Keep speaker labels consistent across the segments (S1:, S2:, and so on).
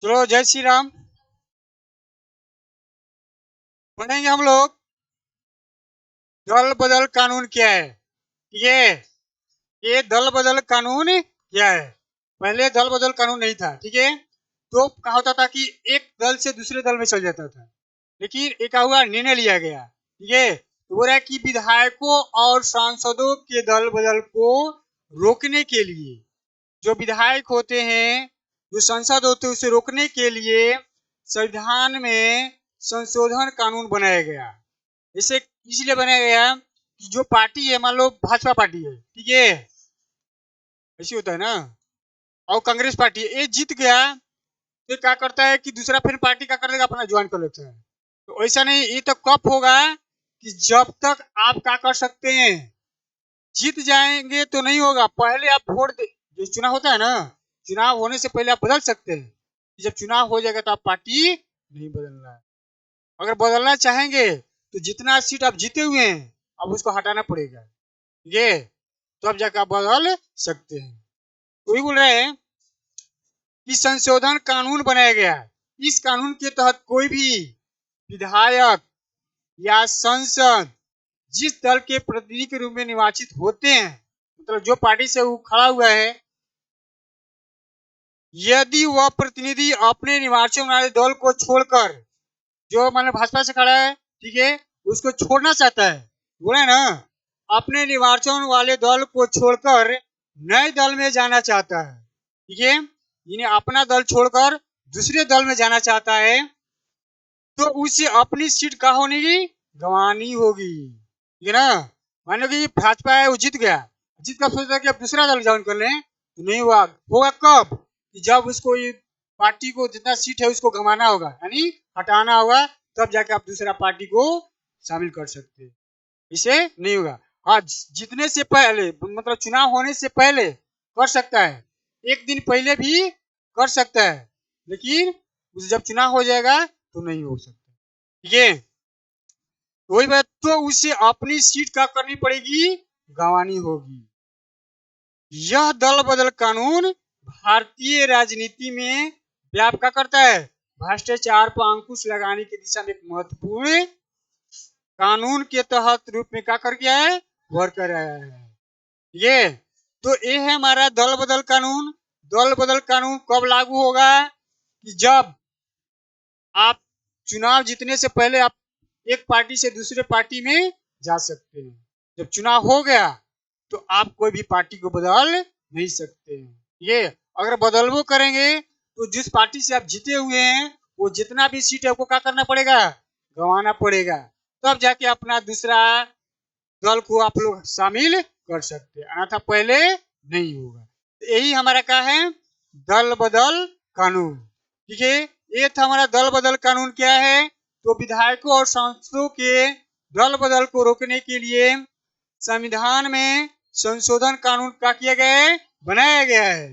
S1: चलो जय श्री राम। पढ़ेंगे हम लोग दल बदल कानून क्या है। ये ये दल बदल कानून क्या है। पहले दल बदल कानून नहीं था, ठीक है। तो क्या होता था कि एक दल से दूसरे दल में चल जाता था, लेकिन एक हुआ निर्णय लिया गया, ठीक है। तो बोल रहा है कि विधायकों और सांसदों के दल बदल को रोकने के लिए, जो विधायक होते हैं, जो संसद होते हैं, उसे रोकने के लिए संविधान में संशोधन कानून बनाया गया। इसे इसलिए बनाया गया कि जो पार्टी है, मान लो भाजपा पार्टी है, ठीक है, ऐसी होता है ना, और कांग्रेस पार्टी है, ये जीत गया तो क्या करता है कि दूसरा फिर पार्टी क्या कर देगा, अपना ज्वाइन कर लेता है। तो ऐसा नहीं, ये तो कब होगा कि जब तक आप क्या कर सकते हैं, जीत जाएंगे तो नहीं होगा, पहले आप वोट दे। जो चुनाव होता है ना, चुनाव होने से पहले आप बदल सकते हैं। जब चुनाव हो जाएगा तो आप पार्टी नहीं बदलना है। अगर बदलना चाहेंगे तो जितना सीट आप जीते हुए हैं अब उसको हटाना पड़ेगा, ये तब जाकर आप बदल सकते हैं। तो वही बोल रहे हैं कि संशोधन कानून बनाया गया है। इस कानून के तहत कोई भी विधायक या संसद जिस दल के प्रतिनिधि के रूप में निर्वाचित होते हैं, मतलब जो पार्टी से वो खड़ा हुआ है, यदि वह प्रतिनिधि अपने निर्वाचन वाले दल को छोड़कर, जो माने भाजपा से खड़ा है, ठीक है, उसको छोड़ना चाहता है, बोले ना, अपने निर्वाचन वाले दल को छोड़कर नए दल में जाना चाहता है, ठीक है, यानी अपना दल छोड़कर दूसरे दल में जाना चाहता है, तो उसे अपनी सीट का होनी गंवानी होगी, ठीक है ना। मान लो कि भाजपा है, वो जीत गया, जीत कर सोचता कि अब दूसरा दल ज्वाइन कर लें, तो नहीं हुआ। होगा कब कि जब उसको ये पार्टी को जितना सीट है उसको गंवाना होगा, यानी हटाना होगा, तब जाके आप दूसरा पार्टी को शामिल कर सकते हैं। इसे नहीं होगा। हाँ, जीतने से पहले, मतलब चुनाव होने से पहले कर सकता है, एक दिन पहले भी कर सकता है, लेकिन जब चुनाव हो जाएगा तो नहीं हो सकता, ठीक है। वही बात, तो उसे अपनी सीट क्या करनी पड़ेगी, गंवानी होगी। यह दल बदल कानून भारतीय राजनीति में व्याप क्या करता है, भ्रष्टाचार पर अंकुश लगाने की दिशा में एक महत्वपूर्ण कानून के तहत रूप में क्या कर गया है, वर्क कर रहा है। ये तो ये है हमारा दल बदल कानून। दल बदल कानून कब लागू होगा कि जब आप चुनाव जीतने से पहले आप एक पार्टी से दूसरे पार्टी में जा सकते हैं। जब चुनाव हो गया तो आप कोई भी पार्टी को बदल नहीं सकते हैं। ये अगर बदलवो करेंगे तो जिस पार्टी से आप जीते हुए हैं वो जितना भी सीट है आपको क्या करना पड़ेगा, गंवाना पड़ेगा, तब जाके अपना दूसरा दल को आप लोग शामिल कर सकते हैं, अन्यथा पहले नहीं होगा। तो यही हमारा क्या है, दल बदल कानून, ठीक है। ये था हमारा दल बदल कानून। क्या है, तो विधायकों और सांसदों के दल बदल को रोकने के लिए संविधान में संशोधन कानून का किया गया है, बनाया गया है,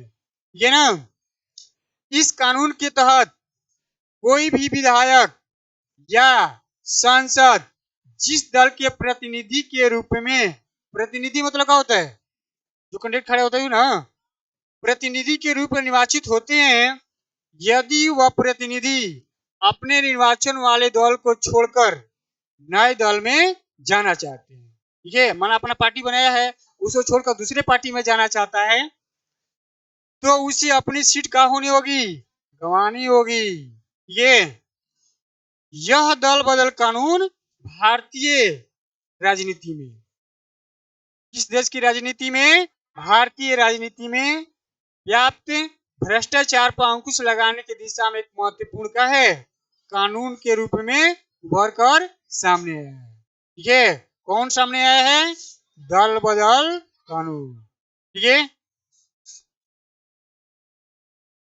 S1: ये ना। इस कानून के तहत कोई भी विधायक या सांसद जिस दल के प्रतिनिधि के रूप में, प्रतिनिधि मतलब क्या होता है, जो कैंडिडेट खड़े होते हैं ना, प्रतिनिधि के रूप में निर्वाचित होते हैं, यदि वह प्रतिनिधि अपने निर्वाचन वाले दल को छोड़कर नए दल में जाना चाहते हैं, ठीक है, माना अपना पार्टी बनाया है, उसको छोड़कर दूसरे पार्टी में जाना चाहता है, तो उसे अपनी सीट क्या होनी होगी, गंवानी होगी। ये यह दल बदल कानून भारतीय राजनीति में, किस देश की राजनीति में, भारतीय राजनीति में व्याप्त भ्रष्टाचार पर अंकुश लगाने की दिशा में एक महत्वपूर्ण का है, कानून के रूप में उभर कर सामने आया है। ठीक है, कौन सामने आया है, दल बदल कानून, ठीक है।